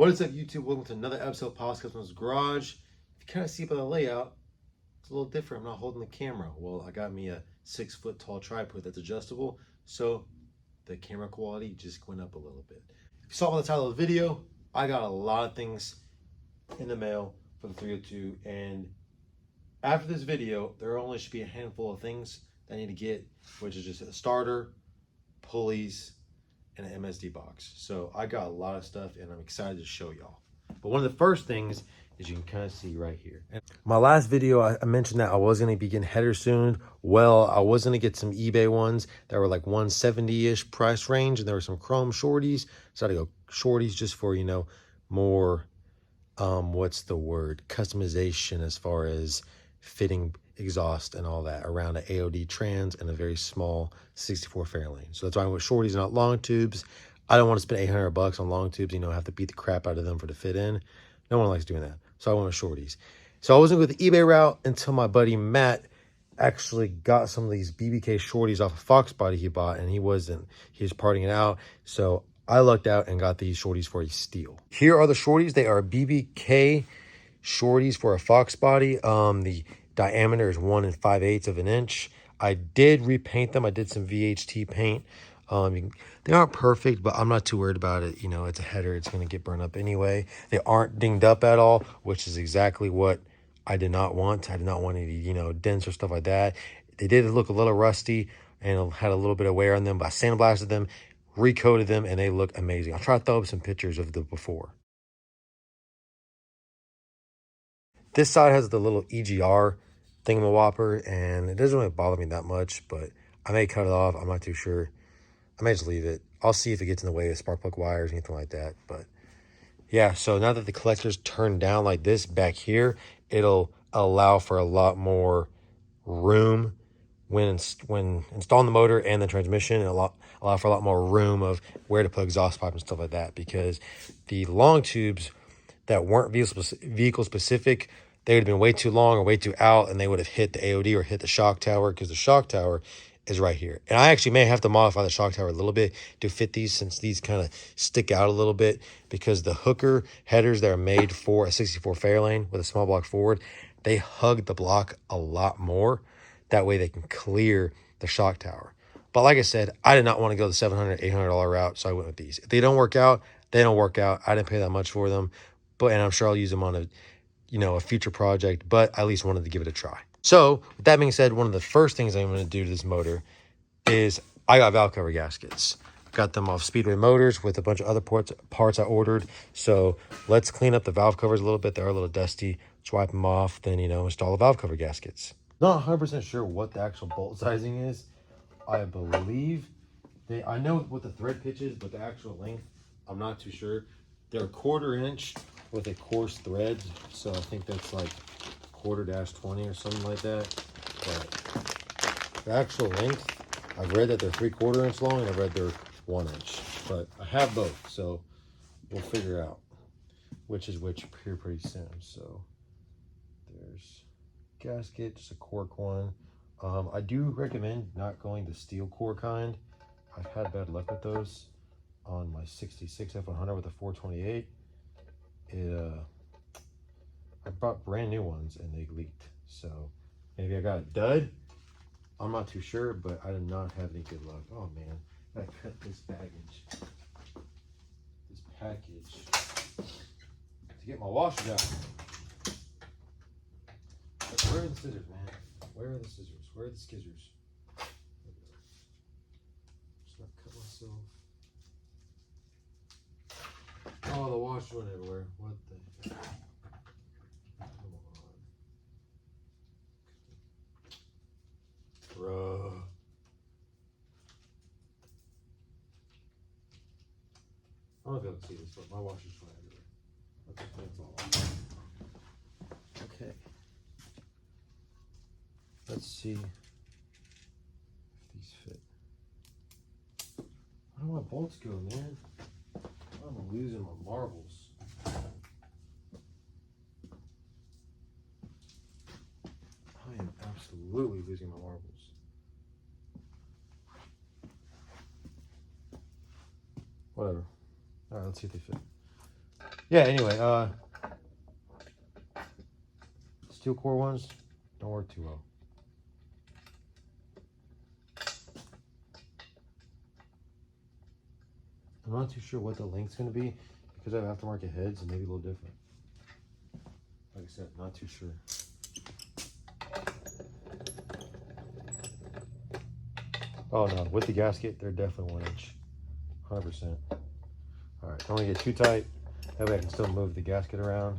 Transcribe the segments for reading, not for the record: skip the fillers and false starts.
What is up, YouTube? Welcome to another episode of Paul's Customers Garage. If you kind of see by the layout, it's a little different. I'm not holding the camera. Well, I got me a 6-foot tall tripod that's adjustable, so the camera quality just went up a little bit. If you saw by the title of the video, I got a lot of things in the mail for the 302, and after this video, there only should be a handful of things that I need to get, which is just a starter, pulleys, and an MSD box. So I got a lot of stuff and I'm excited to show y'all. But one of the first things is you can kind of see right here. And my last video, I mentioned that I was going to be getting headers soon. Well, I was going to get some eBay ones that were like 170-ish price range, and there were some chrome shorties. So I had to go shorties just for, you know, more, what's the word, customization as far as fitting exhaust and all that around an AOD trans and a very small 64 Fairlane. So that's why I went shorties, not long tubes. I don't want to spend $800 on long tubes, you know, have to beat the crap out of them for the fit in. No one likes doing that. So I went with shorties. So I wasn't with the eBay route until my buddy Matt actually got some of these BBK shorties off a Fox body he bought, and he was partying it out. So I lucked out and got these shorties for a steal. Here are the shorties. They are BBK shorties for a Fox body. The diameter is 1 5/8 of an inch. I did repaint them. I did some VHT paint. They aren't perfect, but I'm not too worried about it. You know, it's a header. It's going to get burned up anyway. They aren't dinged up at all, which is exactly what I did not want. I did not want any, you know, dents or stuff like that. They did look a little rusty and had a little bit of wear on them, but I sandblasted them, recoated them, and they look amazing. I'll try to throw up some pictures of the before. This side has the little EGR thingamawhopper, and it doesn't really bother me that much, but I may cut it off. I'm not too sure. I may just leave it. I'll see if it gets in the way of spark plug wires or anything like that. But yeah, so now that the collector's turned down like this back here, it'll allow for a lot more room when installing the motor and the transmission. It'll allow for a lot more room of where to put exhaust pipe and stuff like that, because the long tubes that weren't vehicle specific, they would have been way too long or way too out, and they would have hit the AOD or hit the shock tower, because the shock tower is right here. And I actually may have to modify the shock tower a little bit to fit these, since these kind of stick out a little bit, because the hooker headers that are made for a 64 Fairlane with a small block forward, they hug the block a lot more. That way they can clear the shock tower. But like I said, I did not want to go the $700, $800 route, so I went with these. If they don't work out, they don't work out. I didn't pay that much for them, and I'm sure I'll use them on a future project, but I at least wanted to give it a try. So with that being said, one of the first things I'm going to do to this motor is I got valve cover gaskets. Got them off Speedway Motors with a bunch of other parts I ordered. So let's clean up the valve covers a little bit. They're a little dusty. Let's wipe them off, then, you know, install the valve cover gaskets. Not 100% sure what the actual bolt sizing is. I believe I know what the thread pitch is, but the actual length, I'm not too sure. They're 1/4 inch with a coarse thread, so I think that's like 1/4-20 or something like that. But the actual length, I've read that they're 3/4 inch long, and I've read they're 1 inch. But I have both, so we'll figure out which is which here pretty soon. So there's gasket, just a cork one. I do recommend not going the steel core kind. I've had bad luck with those on my 66 F100 with a 428. I bought brand new ones and they leaked. So maybe I got a dud. I'm not too sure, but I did not have any good luck. Oh man, I cut this package to get my washers out. Where are the scissors, man? Where are the scissors? Where are the scissors? Just not cut myself. Oh, the wash went everywhere. What the heck? Come on. Bro. I don't know if you can see this, but my washers went everywhere. That's all. Okay. Let's see if these fit. Where do my bolts go, man? I'm losing my marbles. I am absolutely losing my marbles. Whatever. All right, let's see if they fit. Yeah, anyway, steel core ones don't work too well. I'm not too sure what the length's going to be because I have aftermarket heads and maybe a little different. Like I said, not too sure. Oh no, with the gasket, they're definitely 1 inch. 100%. All right, don't want to get too tight. That way I can still move the gasket around.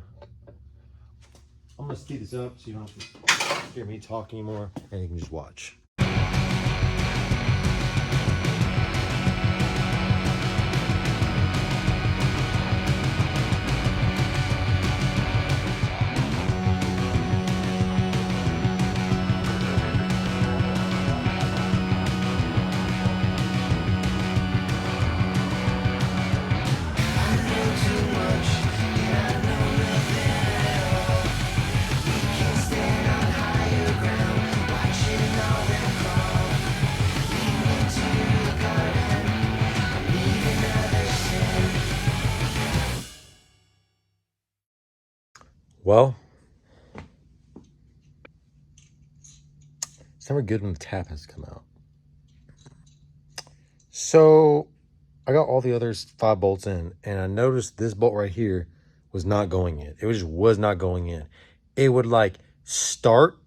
I'm going to speed this up so you don't have to hear me talk anymore and you can just watch. Well, it's never good when the tap has to come out. So I got all the other 5 bolts in, and I noticed this bolt right here was not going in. It just was not going in. It would like start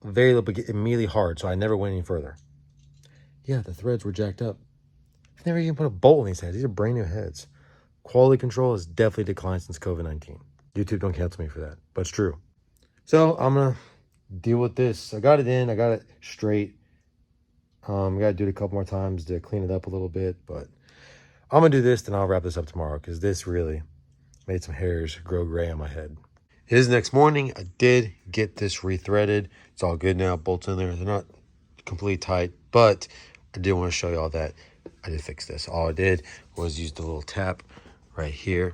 very little, but get immediately hard, so I never went any further. Yeah, the threads were jacked up. I've never even put a bolt in these heads. These are brand new heads. Quality control has definitely declined since COVID-19. YouTube, don't cancel me for that, but it's true. So I'm gonna deal with this. I got it in, I got it straight. Gotta do it a couple more times to clean it up a little bit, but I'm gonna do this, then I'll wrap this up tomorrow because this really made some hairs grow gray on my head. It is next morning. I did get this rethreaded. It's all good now. Bolts in there. They're not completely tight, but I did want to show you all that I did fix this. All I did was use the little tap right here.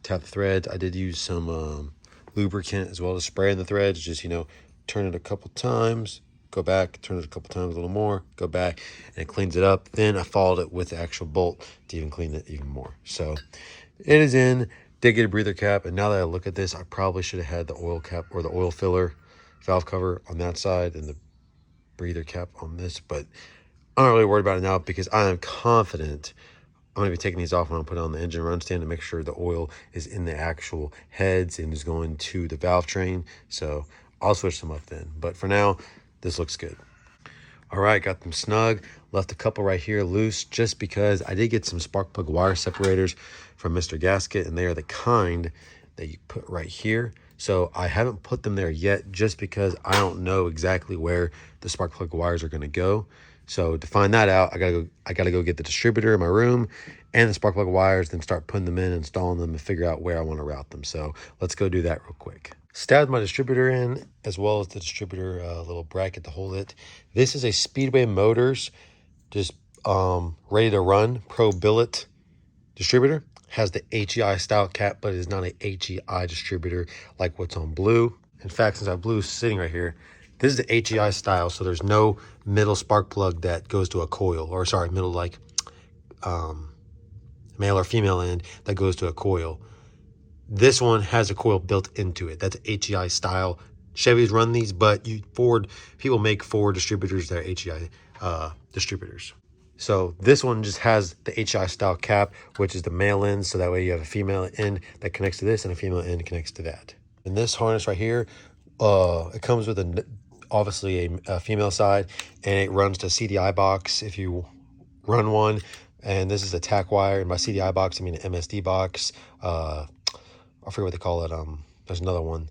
Tap the threads. I did use some lubricant as well as spray in the threads. Just, you know, turn it a couple times, go back, turn it a couple times, a little more, go back, and it cleans it up. Then I followed it with the actual bolt to even clean it even more. So it is in. Did get a breather cap, and now that I look at this, I probably should have had the oil cap or the oil filler valve cover on that side and the breather cap on this, but I'm not really worried about it now because I am confident I'm going to be taking these off when I put it on the engine run stand to make sure the oil is in the actual heads and is going to the valve train. So I'll switch them up then. But for now, this looks good. All right, got them snug. Left a couple right here loose just because I did get some spark plug wire separators from Mr. Gasket, and they are the kind that you put right here. So I haven't put them there yet just because I don't know exactly where the spark plug wires are going to go. So to find that out, I gotta go get the distributor in my room and the spark plug wires, then start putting them in, installing them, and figure out where I want to route them. So let's go do that real quick. Stabbed my distributor in, as well as the distributor little bracket to hold it. This is a Speedway Motors, just ready to run Pro Billet distributor. Has the HEI style cap, but it is not a HEI distributor like what's on blue. In fact, since I have blue sitting right here, this is the HEI style, so there's no middle spark plug that goes to a coil, or sorry, middle like male or female end that goes to a coil. This one has a coil built into it. That's HEI style. Chevys run these, but people make Ford distributors that are HEI distributors. So this one just has the HEI style cap, which is the male end, so that way you have a female end that connects to this and a female end connects to that. And this harness right here, it comes with obviously a female side, and it runs to CDI box if you run one. And this is a tack wire, and by CDI box I mean an MSD box. I forget what they call it. There's another one.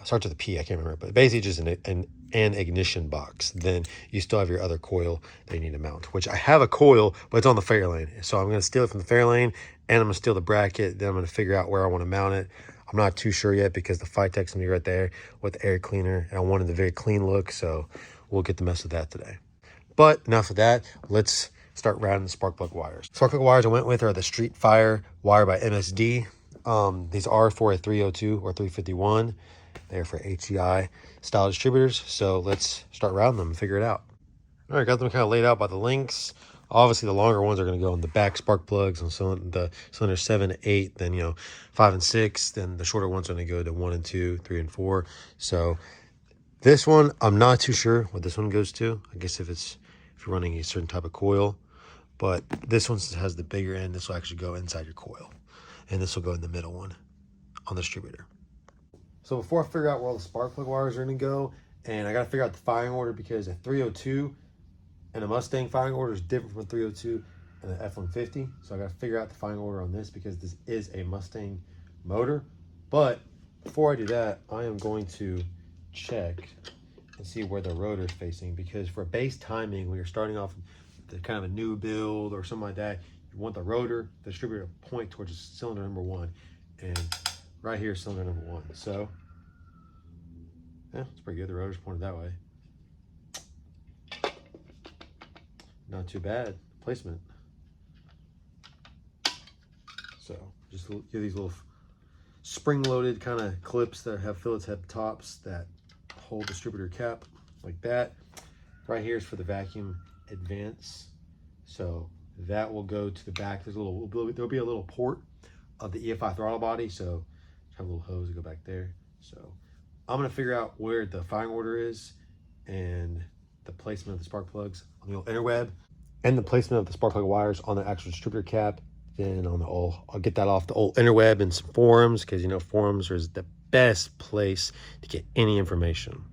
Starts with a P. I can't remember, but basically just an ignition box. Then you still have your other coil that you need to mount, which I have a coil, but it's on the Fairlane. So I'm going to steal it from the Fairlane, and I'm going to steal the bracket. Then I'm going to figure out where I want to mount it. I'm not too sure yet because the Phytech's going to be right there with the air cleaner, and I wanted the very clean look, so we'll get the mess of that today. But enough of that. Let's start routing the spark plug wires. Spark plug wires I went with are the Street Fire wire by MSD. These are for a 302 or 351. They're for HEI style distributors. So let's start routing them and figure it out. All right, got them kind of laid out by the links. Obviously, the longer ones are going to go in the back spark plugs on the cylinder 7 to 8. Then 5 and 6. Then the shorter ones are going to go to 1 and 2, 3 and 4. So this one, I'm not too sure what this one goes to. I guess if you're running a certain type of coil, but this one has the bigger end. This will actually go inside your coil, and this will go in the middle one on the distributor. So before I figure out where all the spark plug wires are going to go, and I got to figure out the firing order, because a 302 and a Mustang firing order is different from a 302 and an F-150. So I got to figure out the firing order on this, because this is a Mustang motor. But before I do that, I am going to check and see where the rotor is facing, because for base timing, when you're starting off the kind of a new build or something like that, you want the rotor, the distributor, to point towards cylinder number 1, and right here is cylinder number 1. So yeah, it's pretty good. The rotor's pointed that way. Not too bad placement. So just give these little spring-loaded kind of clips that have Phillips head tops that hold distributor cap like that. Right here is for the vacuum advance, so that will go to the back. There'll be a little port of the EFI throttle body, so have a little hose to go back there. So I'm gonna figure out where the firing order is and the placement of the spark plugs on the old interweb, and the placement of the spark plug wires on the actual distributor cap. Then on the I'll get that off the old interweb and some forums, because forums is the best place to get any information.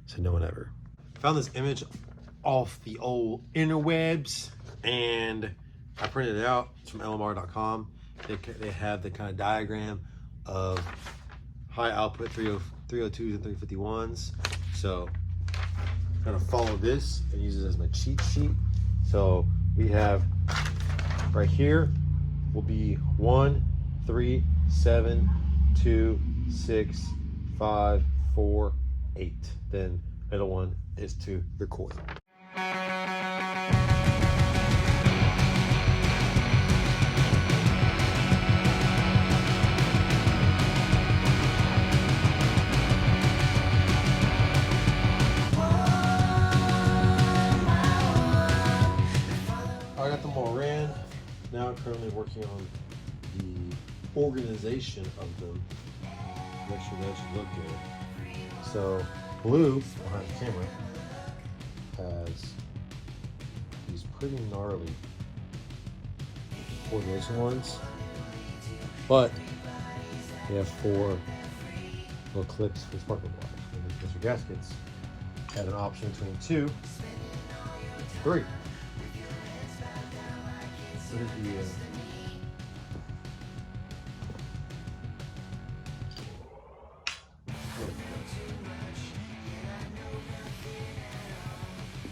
So no one ever. Found this image off the old interwebs, and I printed it out. It's from lmr.com. They have the kind of diagram of high output 302s and 351s. So I'm gonna follow this and use it as my cheat sheet. So we have right here will be 1, 3, 7, 2, 6, 5, 4, 8. Then middle one is to your coil. I got them all ran. Now I'm currently working on the organization of them. Make sure they actually look good. So blue behind the camera has these pretty gnarly coordination ones, but they have 4 little clips for spark plug wires. And because your gaskets have an option between 2, 3. Look at the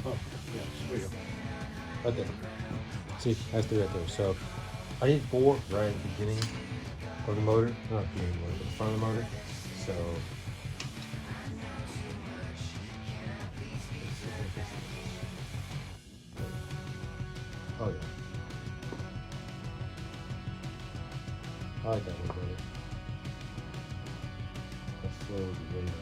oh, yeah, there you go. Right there. See, that's 3 right there. So I need 4 right at the beginning of the motor. Not the beginning of the motor, but the front of the motor. So oh yeah. I like that one better. That flow is way nicer.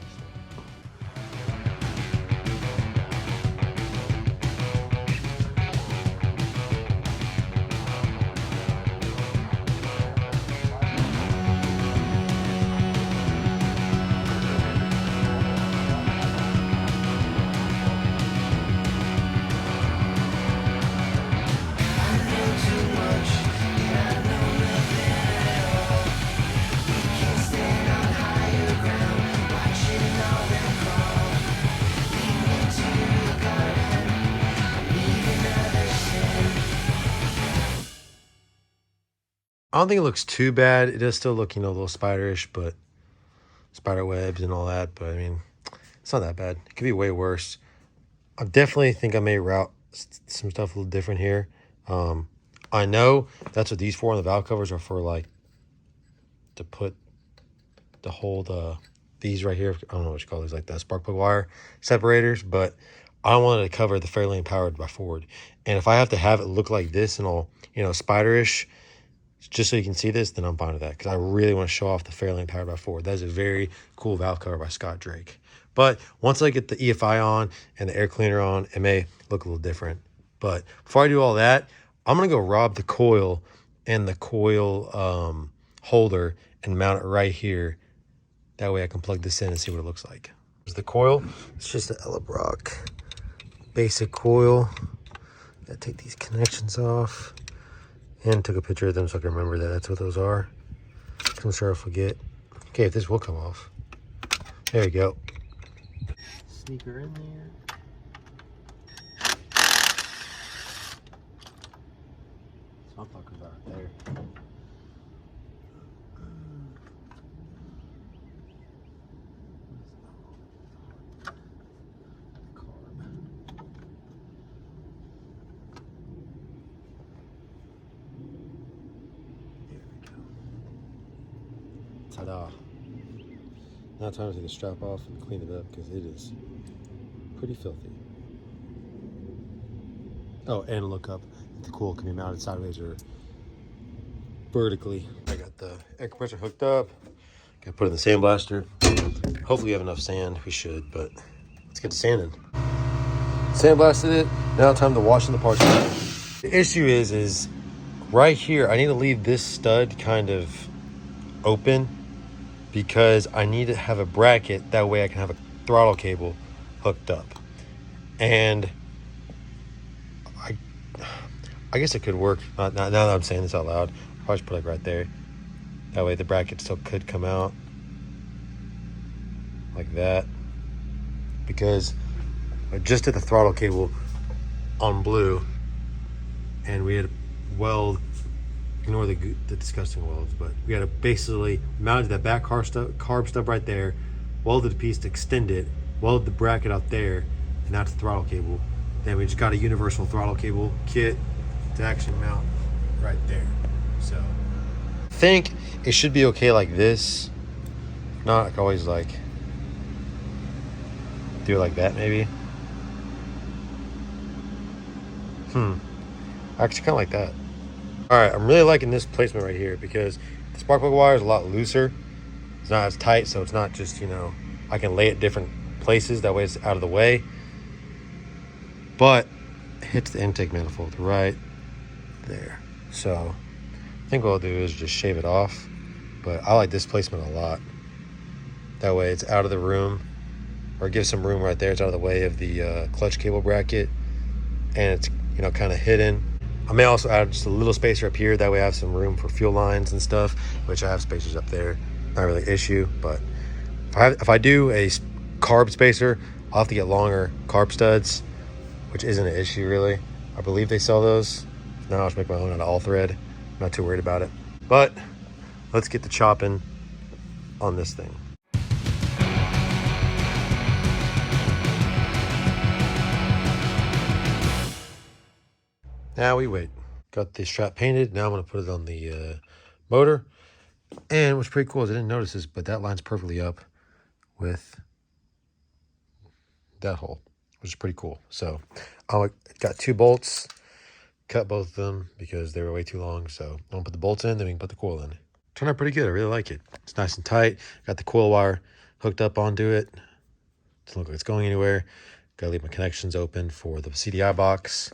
I don't think it looks too bad. It does still look, a little spiderish, but spider webs and all that. But I mean, it's not that bad. It could be way worse. I definitely think I may route some stuff a little different here. I know that's what these 4 on the valve covers are for, like to hold these right here. I don't know what you call these, like the spark plug wire separators, but I wanted to cover the Fairlane powered by Ford. And if I have to have it look like this and all, spiderish, just so you can see this, then I'm fine with that, because I really want to show off the Fairlane powered by Ford. That is a very cool valve cover by Scott Drake. But once I get the EFI on and the air cleaner on, it may look a little different. But before I do all that, I'm going to go rob the coil and the coil holder and mount it right here. That way I can plug this in and see what it looks like. Here's the coil. It's just an Ella Brock basic coil. Gotta take these connections off. And took a picture of them so I can remember that that's what those are. I'm sure I'll forget. Okay, if this will come off. There you go. Sneaker in there. I'm talking about right there. Carb. There we go. Ta-da. Now time to take the strap off and clean it up because it is pretty filthy. Oh, and look up if the coil can be mounted sideways or vertically. I got the air compressor hooked up. Got to put it in the sandblaster. Hopefully we have enough sand. We should, but let's get to sanding. Sandblasted it. Now time to washing the parts out. The issue is right here, I need to leave this stud kind of open because I need to have a bracket. That way I can have a throttle cable hooked up. And I guess it could work. Now that I'm saying this out loud, I'll probably just put it right there. That way the bracket still could come out like that. Because I just did the throttle cable on blue and we had to weld, ignore the disgusting welds, but we had to basically mounted that back carb stub right there, welded a piece to extend it, welded the bracket out there, and that's the throttle cable. Then we just got a universal throttle cable kit to actually mount right there. So I think it should be okay like this. Not like always like do it like that maybe. Actually kind of like that. All right, I'm really liking this placement right here because the spark plug wire is a lot looser. It's not as tight, so it's not just, you know, I can lay it different places. That way it's out of the way. But it hits the intake manifold right there. So I think what I'll do is just shave it off. But I like this placement a lot. That way it's out of the room, or give some room right there. It's out of the way of the clutch cable bracket, and it's, you know, kind of hidden. I may also add just a little spacer up here. That way I have some room for fuel lines and stuff, which I have spacers up there. Not really an issue, but if I do a carb spacer, I'll have to get longer carb studs, which isn't an issue really. I believe they sell those. Now I'll just make my own out of all thread. I'm not too worried about it. But let's get to chopping on this thing. Now we wait. Got the strap painted. Now I'm going to put it on the motor. And what's pretty cool is I didn't notice this, but that lines perfectly up with that hole, which is pretty cool. So I got 2 bolts, cut both of them because they were way too long. So I'm going to put the bolts in, then we can put the coil in. Turned out pretty good. I really like it. It's nice and tight. Got the coil wire hooked up onto it. Doesn't look like it's going anywhere. Got to leave my connections open for the CDI box.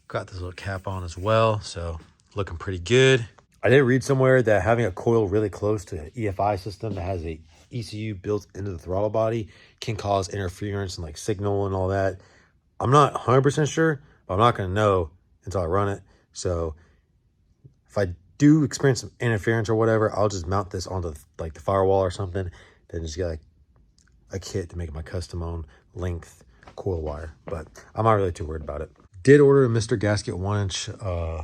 Got this little cap on as well, so looking pretty good. I did read somewhere that having a coil really close to an EFI system that has a ECU built into the throttle body can cause interference and like signal and all that. I'm not 100% sure, but I'm not going to know until I run it. So if I do experience some interference or whatever, I'll just mount this onto like the firewall or something, then just get like a kit to make my custom own length coil wire. But I'm not really too worried about it. Did order a Mr. Gasket 1-inch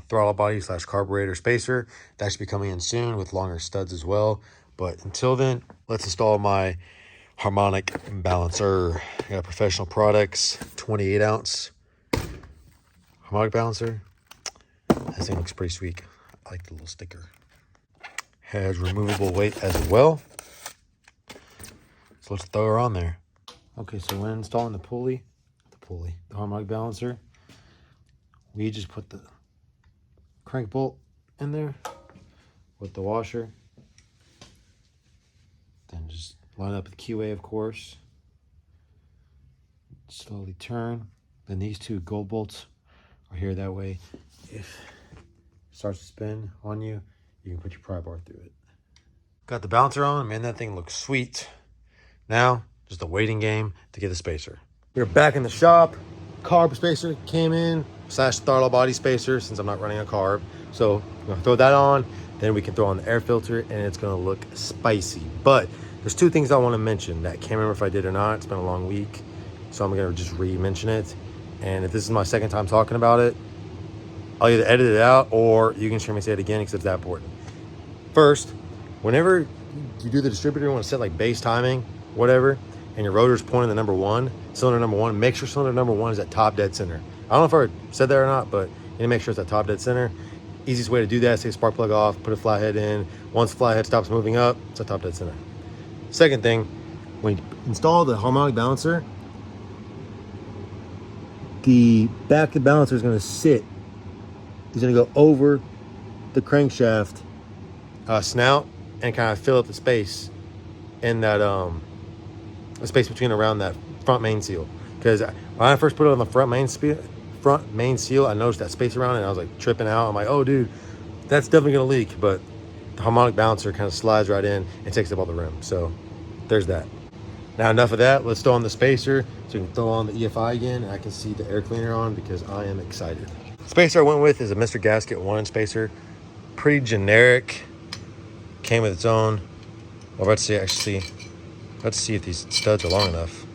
throttle body / carburetor spacer. That should be coming in soon with longer studs as well. But until then, let's install my Harmonic balancer. I got Professional Products 28 ounce Harmonic balancer. This thing looks pretty sweet. I like the little sticker. Has removable weight as well. So let's throw her on there. Okay, so when installing the Harmonic balancer, we just put the crank bolt in there with the washer. Then just line up the keyway, of course. Slowly turn. Then these 2 gold bolts right here. That way, if it starts to spin on you, you can put your pry bar through it. Got the balancer on. Man, that thing looks sweet. Now, just a waiting game to get the spacer. We're back in the shop. Carb spacer came in, / throttle body spacer since I'm not running a carb. So I'm gonna throw that on, then we can throw on the air filter and it's gonna look spicy. But there's two things I wanna mention that I can't remember if I did or not. It's been a long week, so I'm gonna just re-mention it. And if this is my second time talking about it, I'll either edit it out or you can hear me say it again because it's that important. First, whenever you do the distributor, you wanna set like base timing, whatever, and your rotor's pointing to number one, cylinder number one, make sure cylinder number one is at top dead center. I don't know if I already said that or not, but you need to make sure it's at top dead center. Easiest way to do that is take a spark plug off, put a flathead in. Once the flathead stops moving up, it's at top dead center. Second thing, when you install the harmonic balancer, the back of the balancer is gonna sit. It's gonna go over the crankshaft snout and kind of fill up the space in that the space between around that front main seal. Because when I first put it on the front main seal, I noticed that space around it and I was like tripping out. I'm like, oh dude, that's definitely gonna leak. But the harmonic balancer kind of slides right in and takes up all the room. So there's that. Now enough of that, let's throw on the spacer so we can throw on the EFI again and I can see the air cleaner on because I am excited. The spacer I went with is a Mr. Gasket 1-inch spacer. Pretty generic, came with its own. Well, let's see, actually, let's see if these studs are long enough.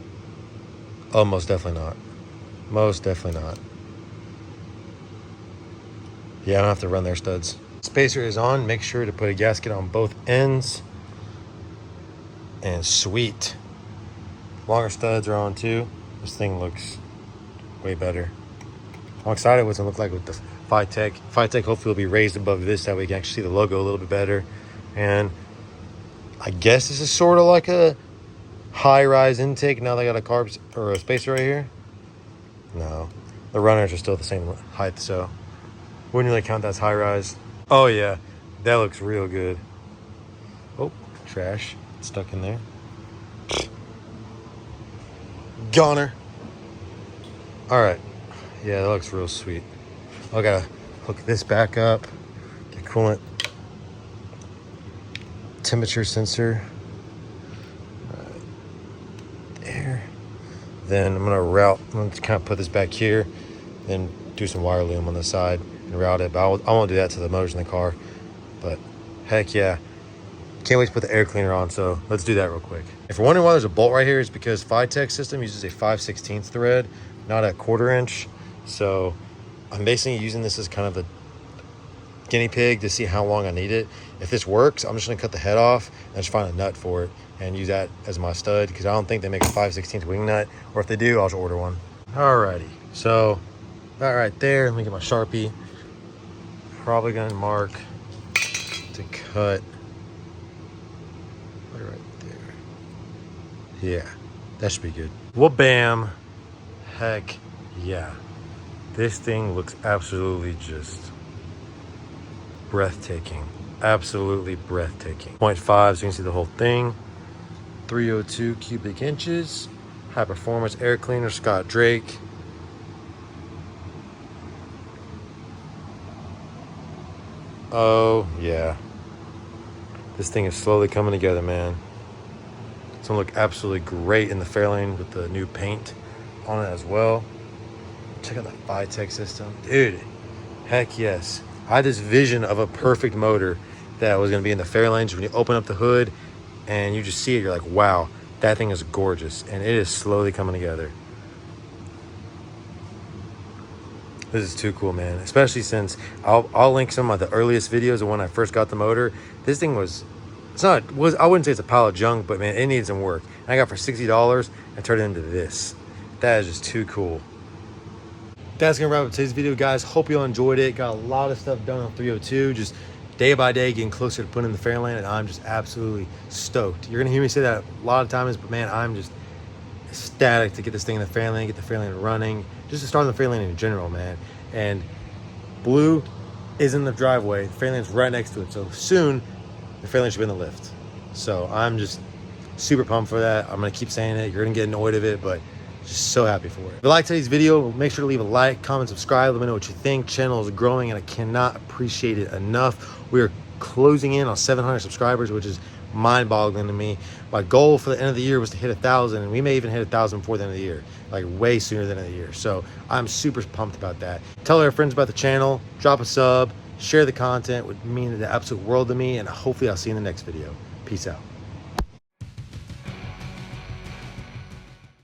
Oh, most definitely not. Most definitely not. Yeah, I don't have to run their studs. Spacer is on. Make sure to put a gasket on both ends. And sweet. Longer studs are on too. This thing looks way better. I'm excited what's gonna look like with the Phytech. Phytech hopefully will be raised above this, that way you can actually see the logo a little bit better. And I guess this is sort of like a high-rise intake. Now they got a carb or a spacer right here. No, the runners are still the same height, so wouldn't really count that as high-rise. Oh yeah, that looks real good. Oh, trash stuck in there. Goner. All right, yeah, that looks real sweet. I gotta hook this back up. Get coolant temperature sensor. There. Then I'm gonna kind of put this back here, then do some wire loom on the side and route it. But I won't do that to the motors in the car. But heck yeah, can't wait to put the air cleaner on. So let's do that real quick. If you're wondering why there's a bolt right here, it's because Phytech system uses a 5/16 thread, not a 1/4 inch. So I'm basically using this as kind of a guinea pig to see how long I need it. If this works, I'm just gonna cut the head off and just find a nut for it and use that as my stud because I don't think they make a 5/16 wing nut, or if they do, I'll just order one. Alrighty, so that right there, let me get my Sharpie. Probably gonna mark to cut right there. Yeah, that should be good. Well, bam, heck yeah. This thing looks absolutely just breathtaking. Absolutely breathtaking. 0.5, so you can see the whole thing. 302 cubic inches. High performance air cleaner, Scott Drake. Oh yeah. This thing is slowly coming together, man. It's gonna look absolutely great in the Fairlane with the new paint on it as well. Check out the Phytech system. Dude, heck yes. I had this vision of a perfect motor that was gonna be in the Fairlane. When you open up the hood and you just see it, you're like, wow, that thing is gorgeous. And it is slowly coming together. This is too cool, man. Especially since I'll link some of the earliest videos of when I first got the motor. This thing I wouldn't say it's a pile of junk, but man, it needs some work. And I got for $60 and turned it into this. That is just too cool. That's gonna wrap up today's video, guys. Hope you all enjoyed it. Got a lot of stuff done on 302, just day by day getting closer to putting in the Fairlane, and I'm just absolutely stoked. You're gonna hear me say that a lot of times, but man, I'm just ecstatic to get this thing in the Fairlane, get the Fairlane running, just to start on the Fairlane in general, man. And blue is in the driveway. The Fairlane's right next to it, so soon the Fairlane should be in the lift. So I'm just super pumped for that. I'm gonna keep saying it. You're gonna get annoyed of it, but Just so happy for it. If you like today's video, make sure to leave a like, comment, subscribe. Let me know what you think. Channel is growing and I cannot appreciate it enough. We are closing in on 700 subscribers, which is mind-boggling to me. My goal for the end of the year was to hit 1,000, and we may even hit 1,000 before the end of the year, like way sooner than the end of the year. So I'm super pumped about that. Tell our friends about the channel, drop a sub, share the content. It would mean the absolute world to me, and hopefully I'll see you in the next video. Peace out.